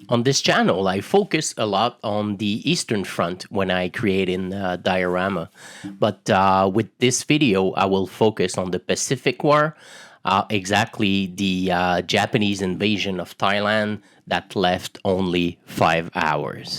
On this channel, I focus a lot on the Eastern Front when I create in Diorama. But with this video, I will focus on the Pacific War, exactly the Japanese invasion of Thailand that left only 5 hours.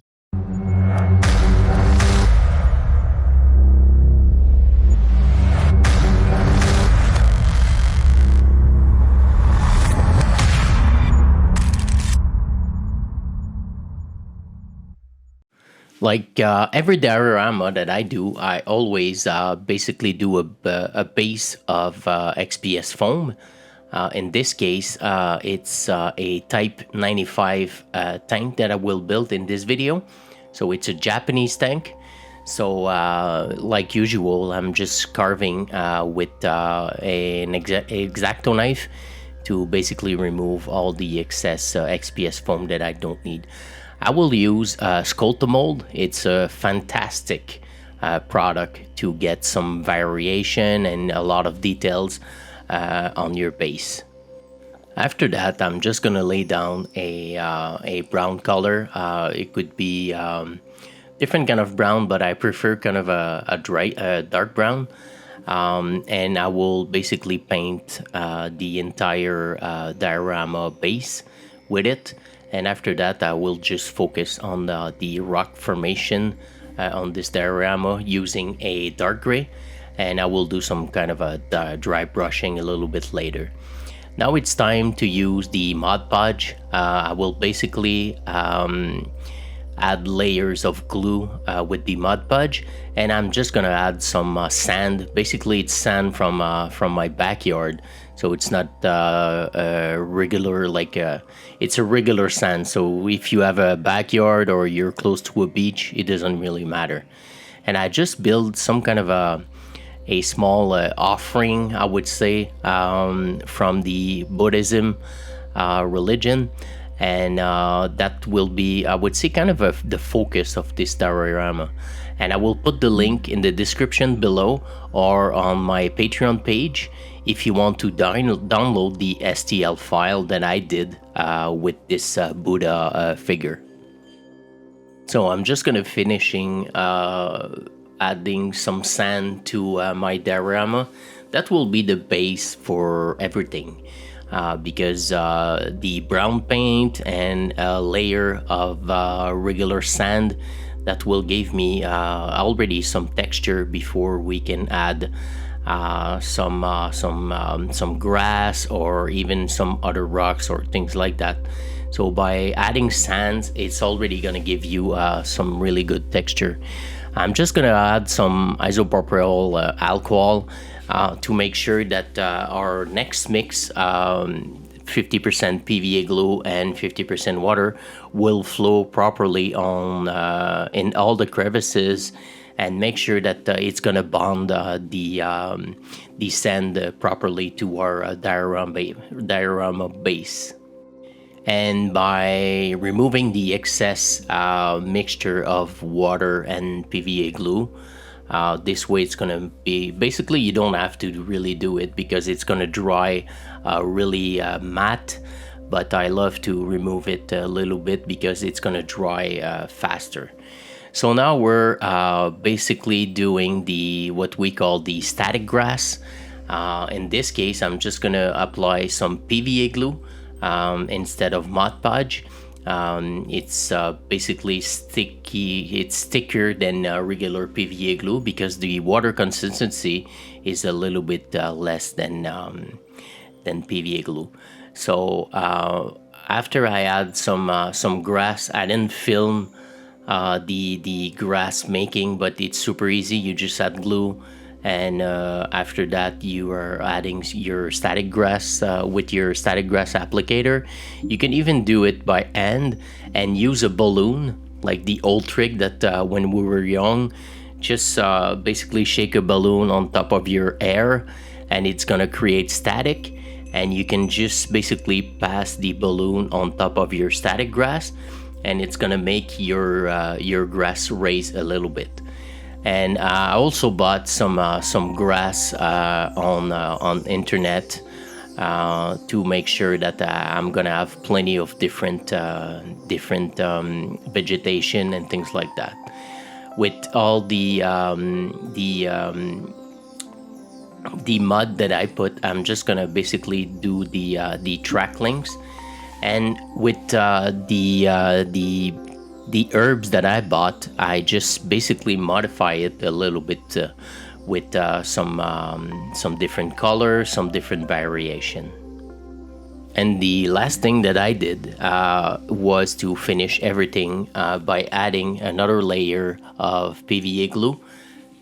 Like every diorama that I do, I always basically do a base of XPS foam. In this case, it's a Type 95 tank that I will build in this video. So it's a Japanese tank. So like usual, I'm just carving with an X-Acto knife to basically remove all the excess XPS foam that I don't need. I will use Sculpt mold. It's a fantastic product to get some variation and a lot of details on your base. After that, I'm just gonna lay down a brown color. It could be different kind of brown, but I prefer kind of a dark brown. And I will basically paint the entire diorama base with it. And after that, I will just focus on the rock formation on this diorama using a dark gray. And I will do some kind of a dry brushing a little bit later. Now it's time to use the Mod Podge. I will basically add layers of glue with the Mod Podge, and I'm just gonna add some sand. Basically, it's sand from my backyard, so it's not regular it's a regular sand. So if you have a backyard or you're close to a beach, it doesn't really matter. And I just build some kind of a small offering, I would say, from the Buddhism religion. And that will be, I would say, kind of the focus of this diorama. And I will put the link in the description below or on my Patreon page if you want to download the STL file that I did with this Buddha figure. So I'm just gonna finishing adding some sand to my diorama. That will be the base for everything. Because the brown paint and a layer of regular sand, that will give me already some texture before we can add some grass or even some other rocks or things like that. So by adding sands, it's already gonna give you some really good texture. I'm just gonna add some isopropyl alcohol to make sure that our next mix, 50% PVA glue and 50% water, will flow properly on in all the crevices, and make sure that it's gonna bond the sand properly to our diorama base. And by removing the excess mixture of water and PVA glue, this way it's gonna be, basically you don't have to really do it because it's gonna dry really matte, but I love to remove it a little bit because it's gonna dry faster. So now we're basically doing what we call the static grass. In this case, I'm just gonna apply some PVA glue instead of Mod Podge. It's basically sticky. It's thicker than regular PVA glue because the water consistency is a little bit less than PVA glue. So after I add some grass, I didn't film the grass making, but it's super easy. You just add glue, and after that you are adding your static grass with your static grass applicator. You can even do it by hand and use a balloon, like the old trick that when we were young, just basically shake a balloon on top of your hair and it's gonna create static, and you can just basically pass the balloon on top of your static grass and it's gonna make your grass raise a little bit. And I also bought some grass on internet to make sure that I'm gonna have plenty of different vegetation and things like that. With all the mud that I put, I'm just gonna basically do the track links, and with the herbs that I bought, I just basically modify it a little bit with some different colors, some different variation. And the last thing that I did was to finish everything by adding another layer of PVA glue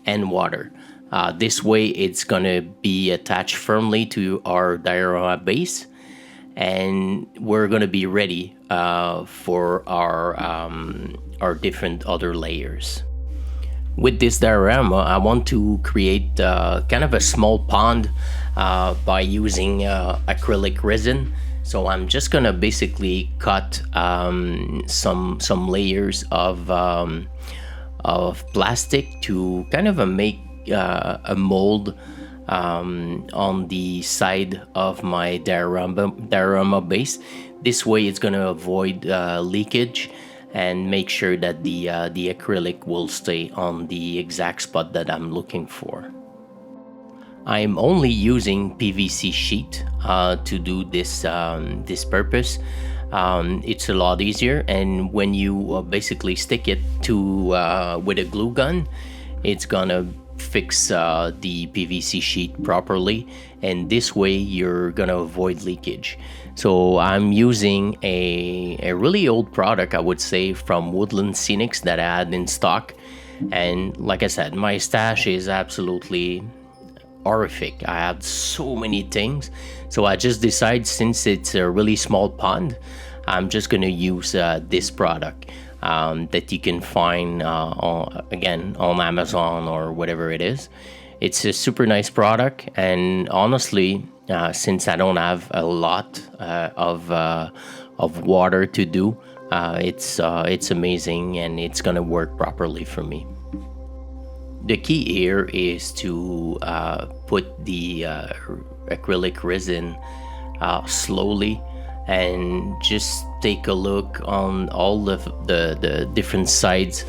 and water. This way it's gonna be attached firmly to our diorama base, and we're gonna be ready for our different other layers. With this diorama, I want to create kind of a small pond by using acrylic resin. So I'm just gonna basically cut some layers of plastic to kind of make a mold on the side of my diorama base. This way it's gonna avoid leakage and make sure that the acrylic will stay on the exact spot that I'm looking for. I'm only using PVC sheet to do this purpose. It's a lot easier, and when you basically stick it to with a glue gun, it's gonna fix the PVC sheet properly, and this way you're gonna avoid leakage. So I'm using a really old product, I would say, from Woodland Scenics that I had in stock, and like I said, my stash is absolutely horrific. I have so many things, so I just decided, since it's a really small pond, I'm just gonna use this product that you can find on Amazon or whatever it is. It's a super nice product, and honestly, since I don't have a lot of water to do, it's amazing, and it's gonna work properly for me. The key here is to put the acrylic resin slowly, and just take a look on all the different sides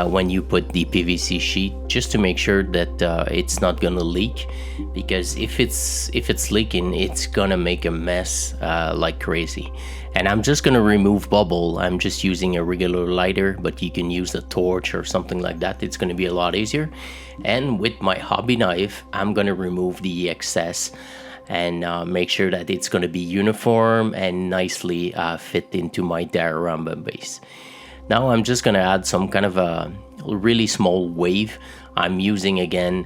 when you put the PVC sheet, just to make sure that it's not gonna leak, because if it's leaking, it's gonna make a mess like crazy. And I'm just gonna remove bubble. I'm just using a regular lighter, but you can use a torch or something like that. It's gonna be a lot easier. And with my hobby knife, I'm gonna remove the excess and make sure that it's going to be uniform and nicely fit into my diorama base. Now I'm just going to add some kind of a really small wave. I'm using again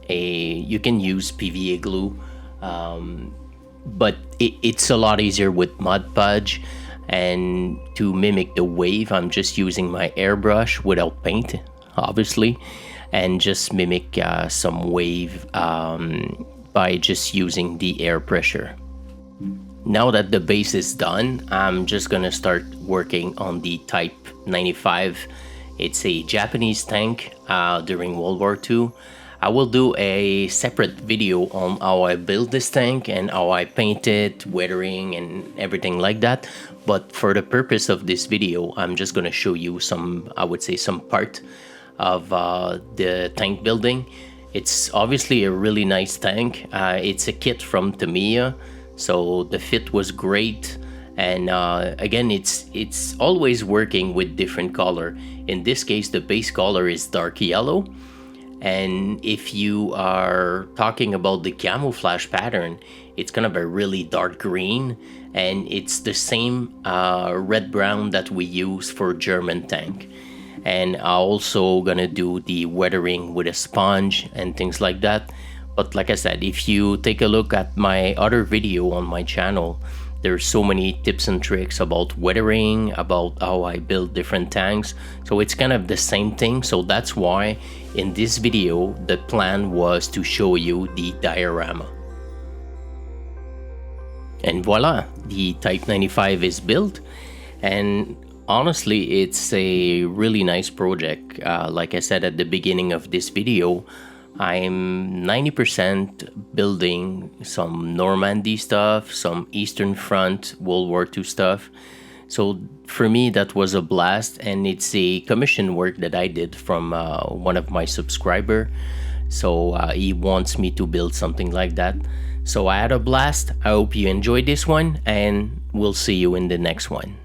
you can use PVA glue, but it's a lot easier with Mod Podge. And to mimic the wave, I'm just using my airbrush without paint, obviously, and just mimic some wave by just using the air pressure. Now that the base is done, I'm just gonna start working on the Type 95. It's a Japanese tank during World War II. I will do a separate video on how I build this tank and how I paint it, weathering and everything like that. But for the purpose of this video, I'm just gonna show you some, I would say, some part of the tank building. It's obviously a really nice tank. It's a kit from Tamiya, so the fit was great. And again, it's always working with different color. In this case, the base color is dark yellow. And if you are talking about the camouflage pattern, it's kind of a really dark green, and it's the same red-brown that we use for German tank. And I'm also gonna do the weathering with a sponge and things like that. But like I said, if you take a look at my other video on my channel, there's so many tips and tricks about weathering, about how I build different tanks. So it's kind of the same thing. So that's why in this video, the plan was to show you the diorama. And voila, the Type 95 is built. And honestly, it's a really nice project. Like I said at the beginning of this video, I'm 90% building some Normandy stuff, some Eastern Front World War II stuff. So for me, that was a blast, and it's a commission work that I did from one of my subscriber. So he wants me to build something like that. So I had a blast. I hope you enjoyed this one, and we'll see you in the next one.